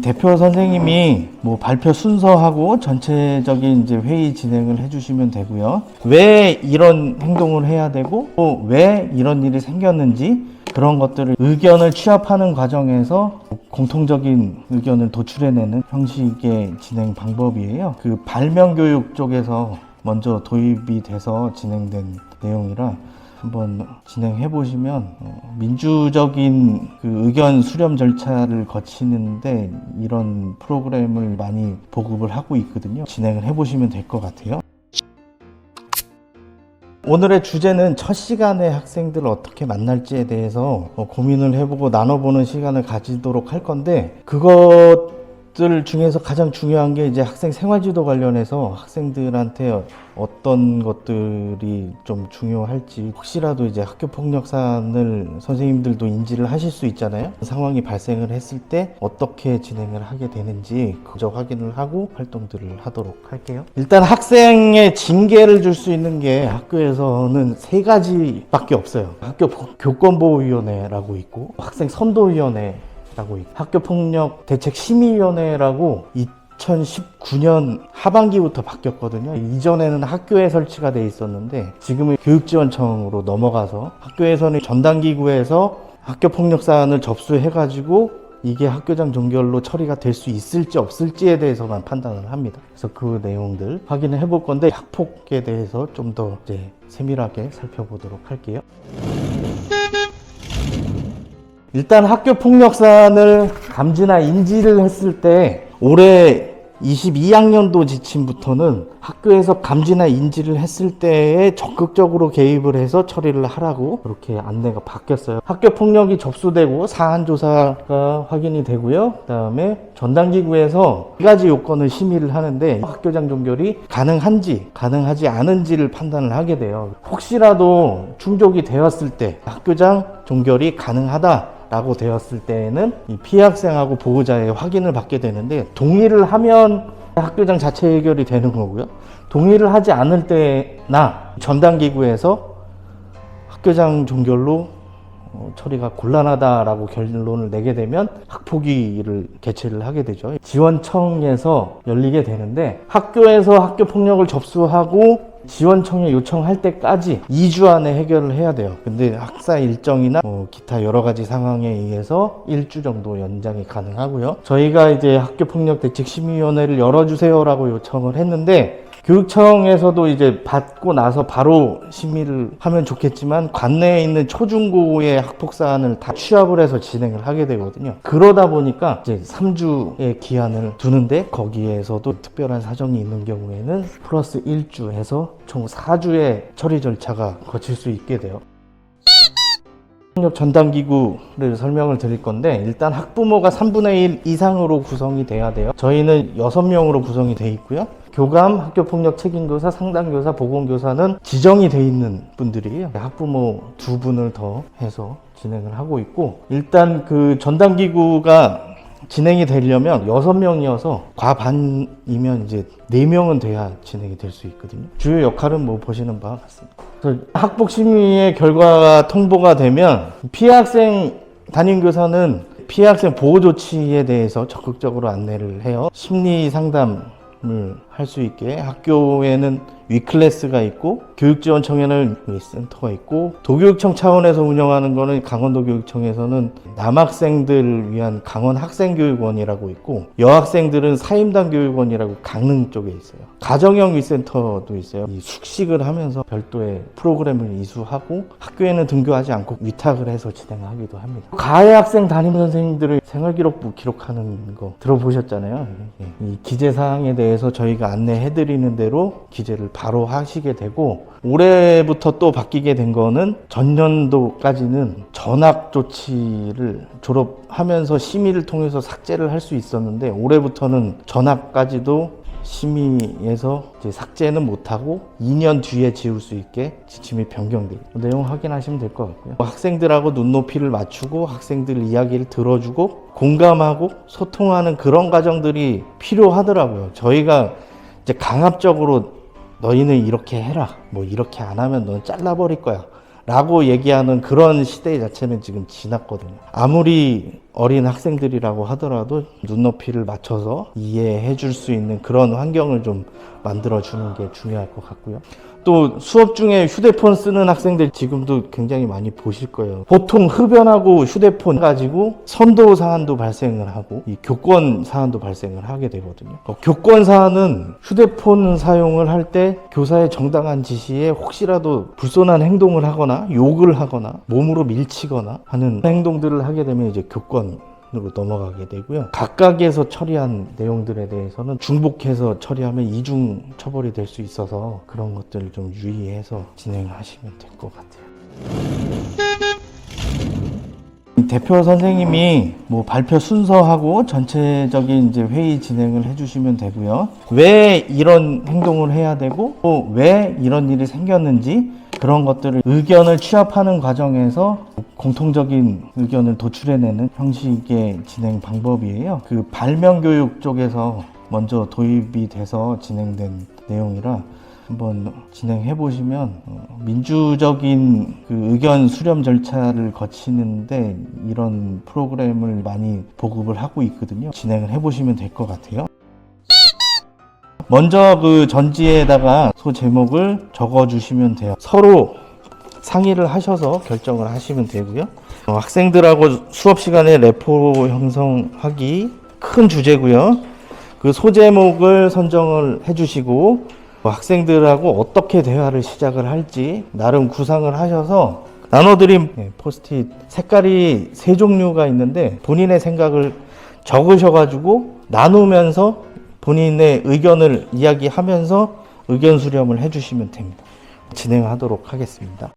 대표 선생님이 뭐 발표 순서하고 전체적인 이제 회의 진행을 해주시면 되고요. 왜 이런 행동을 해야 되고 또 왜 이런 일이 생겼는지 그런 것들을 의견을 취합하는 과정에서 공통적인 의견을 도출해내는 형식의 진행 방법이에요. 그 발명교육 쪽에서 먼저 도입이 돼서 진행된 내용이라 한번 진행해 보시면 민주적인 그 의견 수렴 절차를 거치는데 이런 프로그램을 많이 보급을 하고 있거든요. 진행을 해 보시면 될 것 같아요. 오늘의 주제는 첫 시간에 학생들을 어떻게 만날지에 대해서 고민을 해보고 나눠보는 시간을 가지도록 할 건데, 그것들 중에서 가장 중요한 게 이제 학생 생활지도 관련해서 학생들한테 어떤 것들이 좀 중요할지, 혹시라도 이제 학교 폭력 사안을 선생님들도 인지를 하실 수 있잖아요. 상황이 발생을 했을 때 어떻게 진행을 하게 되는지 그저 확인을 하고 활동들을 하도록 할게요. 일단 학생의 징계를 줄 수 있는 게 학교에서는 3가지밖에 없어요. 학교 교권보호위원회라고 있고, 학생 선도위원회라고 있고, 학교폭력 대책심의위원회라고 2019년 하반기부터 바뀌었거든요. 이전에는 학교에 설치가 돼 있었는데 지금은 교육지원청으로 넘어가서 학교에서는 전담기구에서 학교폭력 사안을 접수해가지고 이게 학교장 종결로 처리가 될 수 있을지 없을지에 대해서만 판단을 합니다. 그래서 그 내용들 확인을 해볼 건데, 학폭에 대해서 좀 더 이제 세밀하게 살펴보도록 할게요. 일단 학교 폭력 사안을 감지나 인지를 했을 때 올해 22학년도 지침부터는 학교에서 감지나 인지를 했을 때에 적극적으로 개입을 해서 처리를 하라고 그렇게 안내가 바뀌었어요. 학교 폭력이 접수되고 사안 조사가 확인이 되고요. 그다음에 전담기구에서 2가지 요건을 심의를 하는데, 학교장 종결이 가능한지 가능하지 않은지를 판단을 하게 돼요. 혹시라도 충족이 되었을 때 학교장 종결이 가능하다 라고 되었을 때에는 이 피해 학생하고 보호자의 확인을 받게 되는데, 동의를 하면 학교장 자체 해결이 되는 거고요. 동의를 하지 않을 때나 전담기구에서 학교장 종결로 처리가 곤란하다라고 결론을 내게 되면 학폭위를 개최를 하게 되죠. 지원청에서 열리게 되는데, 학교에서 학교 폭력을 접수하고 지원청에 요청할 때까지 2주 안에 해결을 해야 돼요. 근데 학사 일정이나 기타 여러 가지 상황에 의해서 1주 정도 연장이 가능하고요. 저희가 이제 학교폭력대책심의위원회를 열어주세요라고 요청을 했는데, 교육청에서도 이제 받고 나서 바로 심의를 하면 좋겠지만 관내에 있는 초중고의 학폭 사안을 다 취합을 해서 진행을 하게 되거든요. 그러다 보니까 이제 3주의 기한을 두는데, 거기에서도 특별한 사정이 있는 경우에는 플러스 1주 해서 총 4주의 처리 절차가 거칠 수 있게 돼요. 폭력 전담기구를 설명을 드릴 건데, 일단 학부모가 3분의 1 이상으로 구성이 돼야 돼요. 저희는 6명으로 구성이 돼 있고요. 교감, 학교폭력 책임교사, 상담교사, 보건교사는 지정이 돼 있는 분들이에요. 학부모 2분을 더 해서 진행을 하고 있고, 일단 그 전담기구가 진행이 되려면 6명이어서 과반이면 이제 4명은 돼야 진행이 될 수 있거든요. 주요 역할은 뭐 보시는 바와 같습니다. 그래서 학폭심의의 결과가 통보가 되면 피해 학생 담임교사는 피해 학생 보호 조치에 대해서 적극적으로 안내를 해요. 심리 상담을 할 수 있게 학교에는 위클래스가 있고, 교육지원청에는 센터가 있고, 도교육청 차원에서 운영하는 거는 강원도교육청에서는 남학생들을 위한 강원학생교육원이라고 있고, 여학생들은 사임당교육원이라고 강릉 쪽에 있어요. 가정형 위센터도 있어요. 이 숙식을 하면서 별도의 프로그램을 이수하고 학교에는 등교하지 않고 위탁을 해서 진행하기도 합니다. 가해 학생 담임 선생님들의 생활기록부 기록하는 거 들어보셨잖아요. 이 기재사항에 대해서 저희가 안내해드리는 대로 기재를 바로 하시게 되고, 올해부터 또 바뀌게 된 거는 전년도까지는 전학 조치를 졸업하면서 심의를 통해서 삭제를 할 수 있었는데, 올해부터는 전학까지도 심의에서 이제 삭제는 못하고 2년 뒤에 지울 수 있게 지침이 변경돼요. 내용 확인하시면 될 것 같고요. 학생들하고 눈높이를 맞추고 학생들 이야기를 들어주고 공감하고 소통하는 그런 과정들이 필요하더라고요. 저희가 이제 강압적으로 너희는 이렇게 해라, 뭐 이렇게 안 하면 넌 잘라버릴 거야 라고 얘기하는 그런 시대 자체는 지금 지났거든요. 아무리 어린 학생들이라고 하더라도 눈높이를 맞춰서 이해해 줄 수 있는 그런 환경을 좀 만들어 주는 게 중요할 것 같고요. 또 수업 중에 휴대폰 쓰는 학생들 지금도 굉장히 많이 보실 거예요. 보통 흡연하고 휴대폰 가지고 선도 사안도 발생을 하고 이 교권 사안도 발생을 하게 되거든요. 교권 사안은 휴대폰 사용을 할 때 교사의 정당한 지시에 혹시라도 불손한 행동을 하거나 욕을 하거나 몸으로 밀치거나 하는 행동들을 하게 되면 이제 교권 으로 넘어가게 되고요. 각각에서 처리한 내용들에 대해서는 중복해서 처리하면 이중 처벌이 될 수 있어서 그런 것들을 좀 유의해서 진행하시면 될 것 같아요. 대표 선생님이 뭐 발표 순서하고 전체적인 이제 회의 진행을 해주시면 되고요. 왜 이런 행동을 해야 되고 또 왜 이런 일이 생겼는지 그런 것들을 의견을 취합하는 과정에서 공통적인 의견을 도출해내는 형식의 진행 방법이에요. 그 발명교육 쪽에서 먼저 도입이 돼서 진행된 내용이라 한번 진행해 보시면 민주적인 그 의견 수렴 절차를 거치는데 이런 프로그램을 많이 보급을 하고 있거든요. 진행을 해 보시면 될 것 같아요. 먼저 그 전지에다가 소 제목을 적어 주시면 돼요. 서로 상의를 하셔서 결정을 하시면 되고요. 학생들하고 수업 시간에 레포 형성하기 큰 주제고요. 그 소제목을 선정을 해주시고 학생들하고 어떻게 대화를 시작을 할지 나름 구상을 하셔서 나눠드린 포스트잇 색깔이 3종류가 있는데 본인의 생각을 적으셔가지고 나누면서 본인의 의견을 이야기하면서 의견 수렴을 해주시면 됩니다. 진행하도록 하겠습니다.